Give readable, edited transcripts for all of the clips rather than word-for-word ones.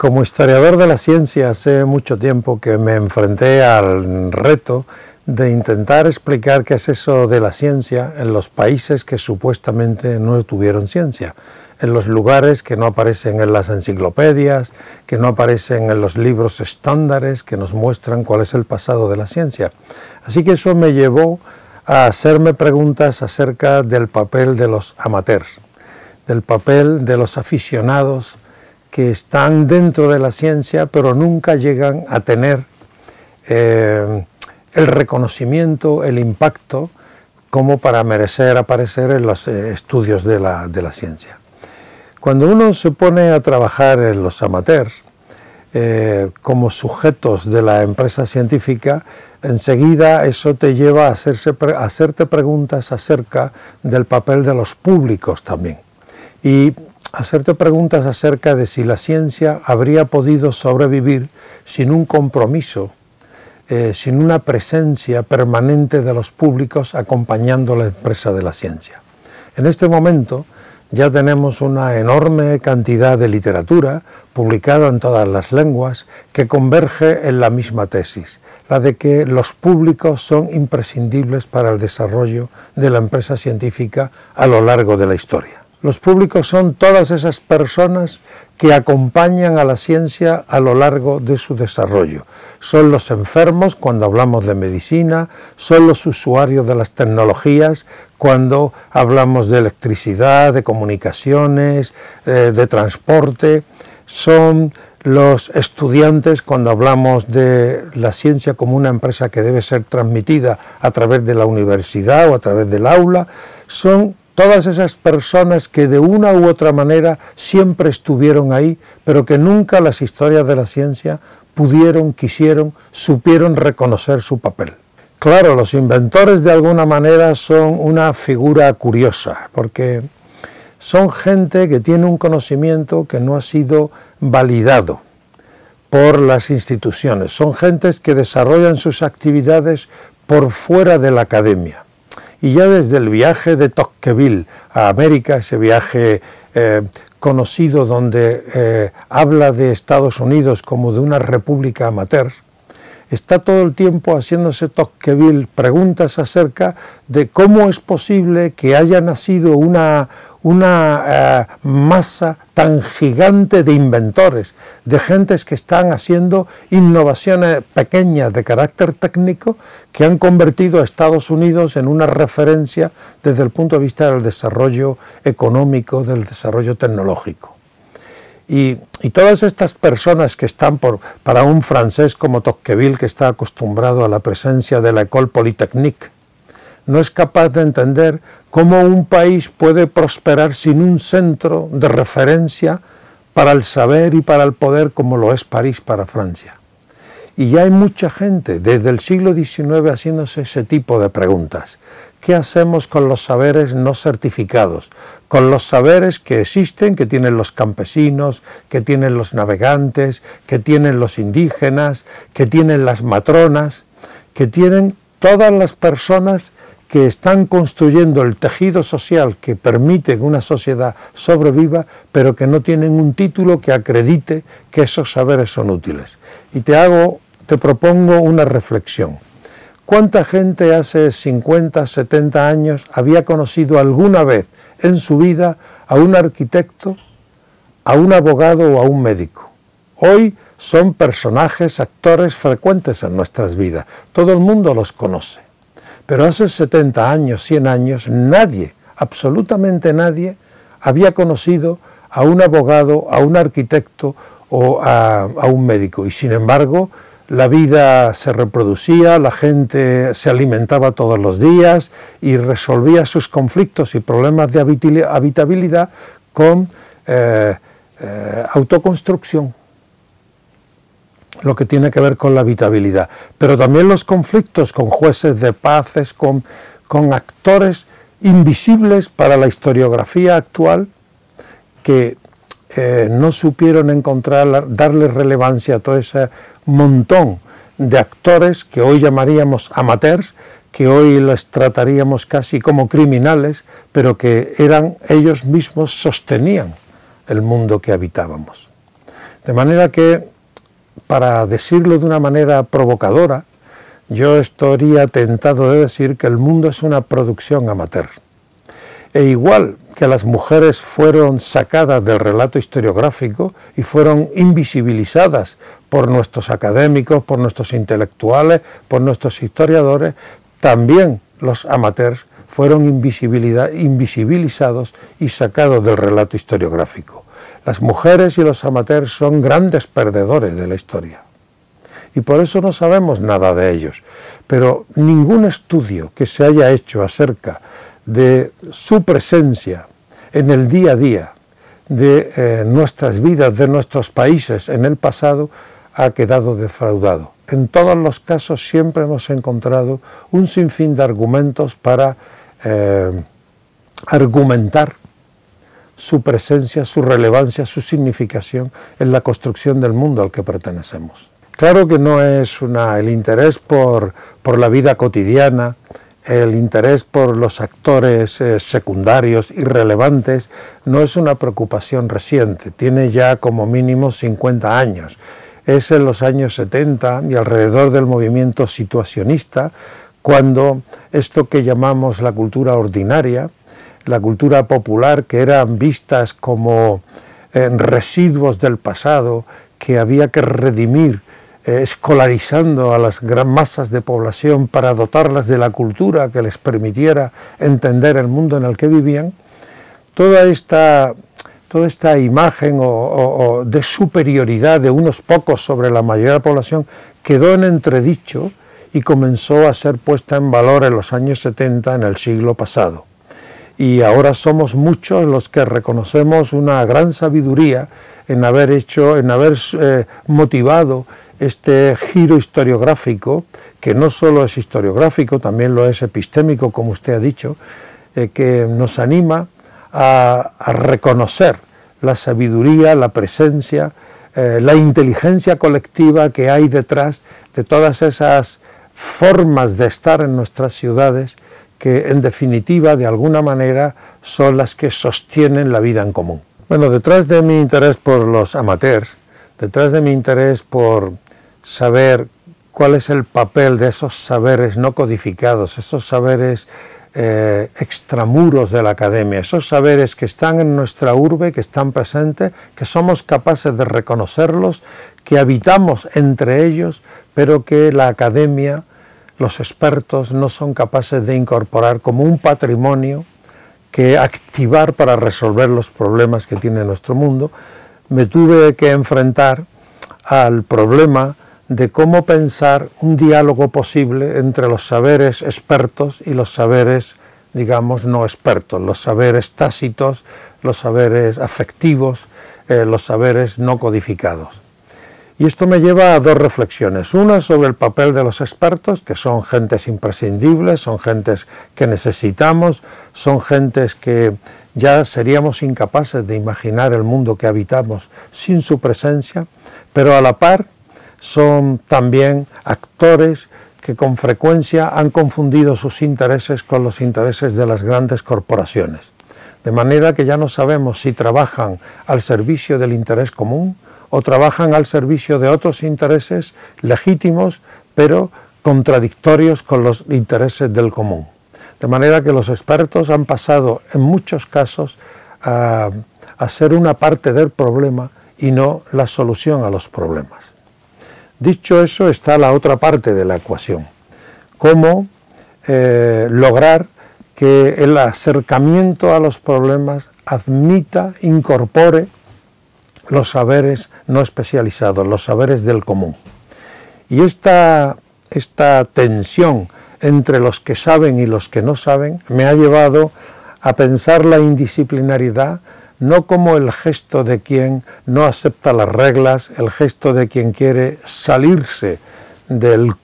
Como historiador de la ciencia, hace mucho tiempo que me enfrenté al reto de intentar explicar qué es eso de la ciencia en los países que supuestamente no tuvieron ciencia, en los lugares que no aparecen en las enciclopedias, que no aparecen en los libros estándares que nos muestran cuál es el pasado de la ciencia. Así que eso me llevó a hacerme preguntas acerca del papel de los amateurs, del papel de los aficionados que están dentro de la ciencia pero nunca llegan a tener el reconocimiento, el impacto como para merecer aparecer en los estudios de la ciencia. Cuando uno se pone a trabajar en los amateurs como sujetos de la empresa científica, enseguida eso te lleva a hacerte preguntas acerca del papel de los públicos también. Y hacerte preguntas acerca de si la ciencia habría podido sobrevivir sin un compromiso, sin una presencia permanente de los públicos acompañando la empresa de la ciencia. En este momento ya tenemos una enorme cantidad de literatura publicada en todas las lenguas que converge en la misma tesis, la de que los públicos son imprescindibles para el desarrollo de la empresa científica a lo largo de la historia. Los públicos son todas esas personas que acompañan a la ciencia a lo largo de su desarrollo. Son los enfermos cuando hablamos de medicina, son los usuarios de las tecnologías cuando hablamos de electricidad, de comunicaciones, de transporte, son los estudiantes cuando hablamos de la ciencia como una empresa que debe ser transmitida a través de la universidad o a través del aula, son todas esas personas que de una u otra manera siempre estuvieron ahí, pero que nunca las historias de la ciencia pudieron, quisieron, supieron reconocer su papel. Claro, los inventores de alguna manera son una figura curiosa, porque son gente que tiene un conocimiento que no ha sido validado por las instituciones, son gentes que desarrollan sus actividades por fuera de la academia. Y ya desde el viaje de Tocqueville a América, ese viaje conocido donde habla de Estados Unidos como de una república amateur, está todo el tiempo haciéndose Tocqueville preguntas acerca de cómo es posible que haya nacido una masa tan gigante de inventores, de gentes que están haciendo innovaciones pequeñas de carácter técnico que han convertido a Estados Unidos en una referencia desde el punto de vista del desarrollo económico, del desarrollo tecnológico. Y todas estas personas que están para un francés como Tocqueville, que está acostumbrado a la presencia de la École Polytechnique, no es capaz de entender cómo un país puede prosperar sin un centro de referencia para el saber y para el poder como lo es París para Francia. Y ya hay mucha gente desde el siglo XIX haciéndose ese tipo de preguntas. ¿Qué hacemos con los saberes no certificados? Con los saberes que existen, que tienen los campesinos, que tienen los navegantes, que tienen los indígenas, que tienen las matronas, que tienen todas las personas que están construyendo el tejido social que permite que una sociedad sobreviva, pero que no tienen un título que acredite que esos saberes son útiles. Y te propongo una reflexión. ¿Cuánta gente hace 50, 70 años había conocido alguna vez en su vida a un arquitecto, a un abogado o a un médico? Hoy son personajes, actores frecuentes en nuestras vidas. Todo el mundo los conoce. Pero hace 70 años, 100 años, nadie, absolutamente nadie, había conocido a un abogado, a un arquitecto o a un médico. Y sin embargo, la vida se reproducía, la gente se alimentaba todos los días y resolvía sus conflictos y problemas de habitabilidad con autoconstrucción, lo que tiene que ver con la habitabilidad, pero también los conflictos con jueces de paces, con actores invisibles para la historiografía actual que no supieron darle relevancia a todo ese montón de actores que hoy llamaríamos amateurs, que hoy les trataríamos casi como criminales, pero que ellos mismos sostenían el mundo que habitábamos. De manera que, para decirlo de una manera provocadora, yo estaría tentado de decir que el mundo es una producción amateur. E igual que las mujeres fueron sacadas del relato historiográfico y fueron invisibilizadas por nuestros académicos, por nuestros intelectuales, por nuestros historiadores, también los amateurs fueron invisibilizados y sacados del relato historiográfico. Las mujeres y los amateurs son grandes perdedores de la historia. Y por eso no sabemos nada de ellos. Pero ningún estudio que se haya hecho acerca de su presencia en el día a día de nuestras vidas, de nuestros países en el pasado, ha quedado defraudado. En todos los casos siempre hemos encontrado un sinfín de argumentos para argumentar su presencia, su relevancia, su significación en la construcción del mundo al que pertenecemos. Claro que no es el interés por la vida cotidiana, el interés por los actores secundarios irrelevantes, no es una preocupación reciente, tiene ya como mínimo 50 años. Es en los años 70 y alrededor del movimiento situacionista, cuando esto que llamamos la cultura ordinaria, la cultura popular, que eran vistas como residuos del pasado que había que redimir, escolarizando a las gran masas de población para dotarlas de la cultura que les permitiera entender el mundo en el que vivían, toda esta imagen de superioridad de unos pocos sobre la mayoría de la población quedó en entredicho y comenzó a ser puesta en valor en los años 70 en el siglo pasado. Y ahora somos muchos los que reconocemos una gran sabiduría en haber motivado este giro historiográfico, que no solo es historiográfico, también lo es epistémico, como usted ha dicho, que nos anima a reconocer la sabiduría, la presencia, la inteligencia colectiva que hay detrás de todas esas formas de estar en nuestras ciudades que en definitiva de alguna manera son las que sostienen la vida en común. Bueno, detrás de mi interés por los amateurs, detrás de mi interés por saber cuál es el papel de esos saberes no codificados, esos saberes extramuros de la academia, esos saberes que están en nuestra urbe, que están presentes, que somos capaces de reconocerlos, que habitamos entre ellos, pero que la academia, los expertos no son capaces de incorporar como un patrimonio que activar para resolver los problemas que tiene nuestro mundo. Me tuve que enfrentar al problema de cómo pensar un diálogo posible entre los saberes expertos y los saberes, digamos, no expertos, los saberes tácitos, los saberes afectivos, los saberes no codificados. Y esto me lleva a dos reflexiones. Una sobre el papel de los expertos, que son gentes imprescindibles, son gentes que necesitamos, son gentes que ya seríamos incapaces de imaginar el mundo que habitamos sin su presencia, pero a la par son también actores que con frecuencia han confundido sus intereses con los intereses de las grandes corporaciones. De manera que ya no sabemos si trabajan al servicio del interés común o trabajan al servicio de otros intereses legítimos, pero contradictorios con los intereses del común. De manera que los expertos han pasado en muchos casos a ser una parte del problema y no la solución a los problemas. Dicho eso, está la otra parte de la ecuación. Cómo lograr que el acercamiento a los problemas admita, incorpore los saberes no especializados, los saberes del común. Y esta tensión entre los que saben y los que no saben me ha llevado a pensar la indisciplinariedad no como el gesto de quien no acepta las reglas, el gesto de quien quiere salirse del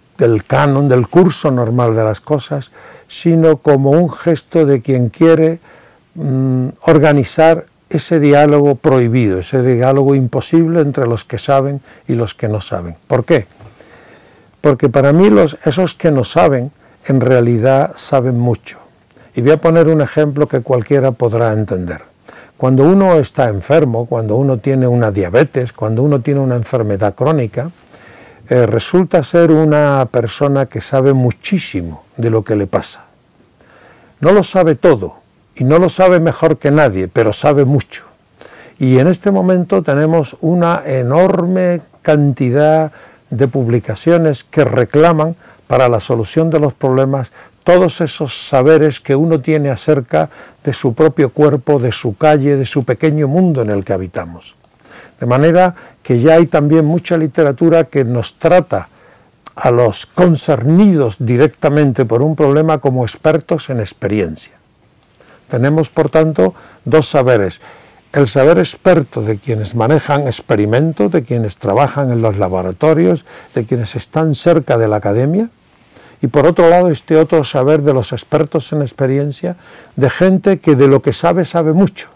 canon, del curso normal de las cosas, sino como un gesto de quien quiere organizar ese diálogo prohibido, ese diálogo imposible entre los que saben y los que no saben. ¿Por qué? Porque para mí esos que no saben, en realidad saben mucho. Y voy a poner un ejemplo que cualquiera podrá entender. Cuando uno está enfermo, cuando uno tiene una diabetes, cuando uno tiene una enfermedad crónica, resulta ser una persona que sabe muchísimo de lo que le pasa. No lo sabe todo y no lo sabe mejor que nadie, pero sabe mucho. Y en este momento tenemos una enorme cantidad de publicaciones que reclaman para la solución de los problemas todos esos saberes que uno tiene acerca de su propio cuerpo, de su calle, de su pequeño mundo en el que habitamos. De manera que ya hay también mucha literatura que nos trata a los concernidos directamente por un problema como expertos en experiencia. Tenemos, por tanto, dos saberes. El saber experto de quienes manejan experimentos, de quienes trabajan en los laboratorios, de quienes están cerca de la academia, y por otro lado este otro saber de los expertos en experiencia, de gente que de lo que sabe, sabe mucho.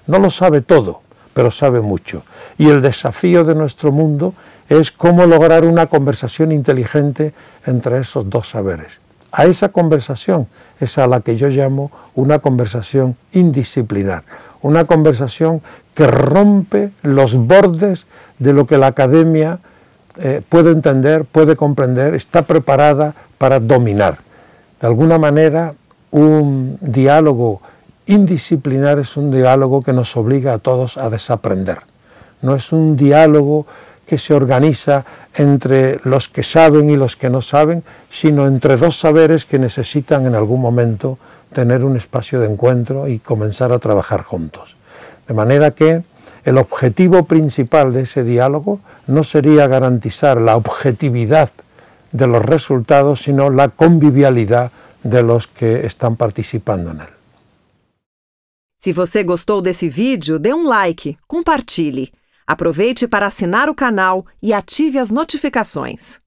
No lo sabe todo, pero sabe mucho. Y el desafío de nuestro mundo es cómo lograr una conversación inteligente entre esos dos saberes. A esa conversación es a la que yo llamo una conversación indisciplinar, una conversación que rompe los bordes de lo que la academia puede entender, puede comprender, está preparada para dominar. De alguna manera, un diálogo indisciplinar es un diálogo que nos obliga a todos a desaprender. No es un diálogo que se organiza entre los que saben y los que no saben, sino entre dos saberes que necesitan en algún momento tener un espacio de encuentro y comenzar a trabajar juntos. De manera que el objetivo principal de ese diálogo no sería garantizar la objetividad de los resultados, sino la convivialidad de los que están participando en él. Se você gostou desse vídeo, dê um like, compartilhe. Aproveite para assinar o canal e ative as notificações.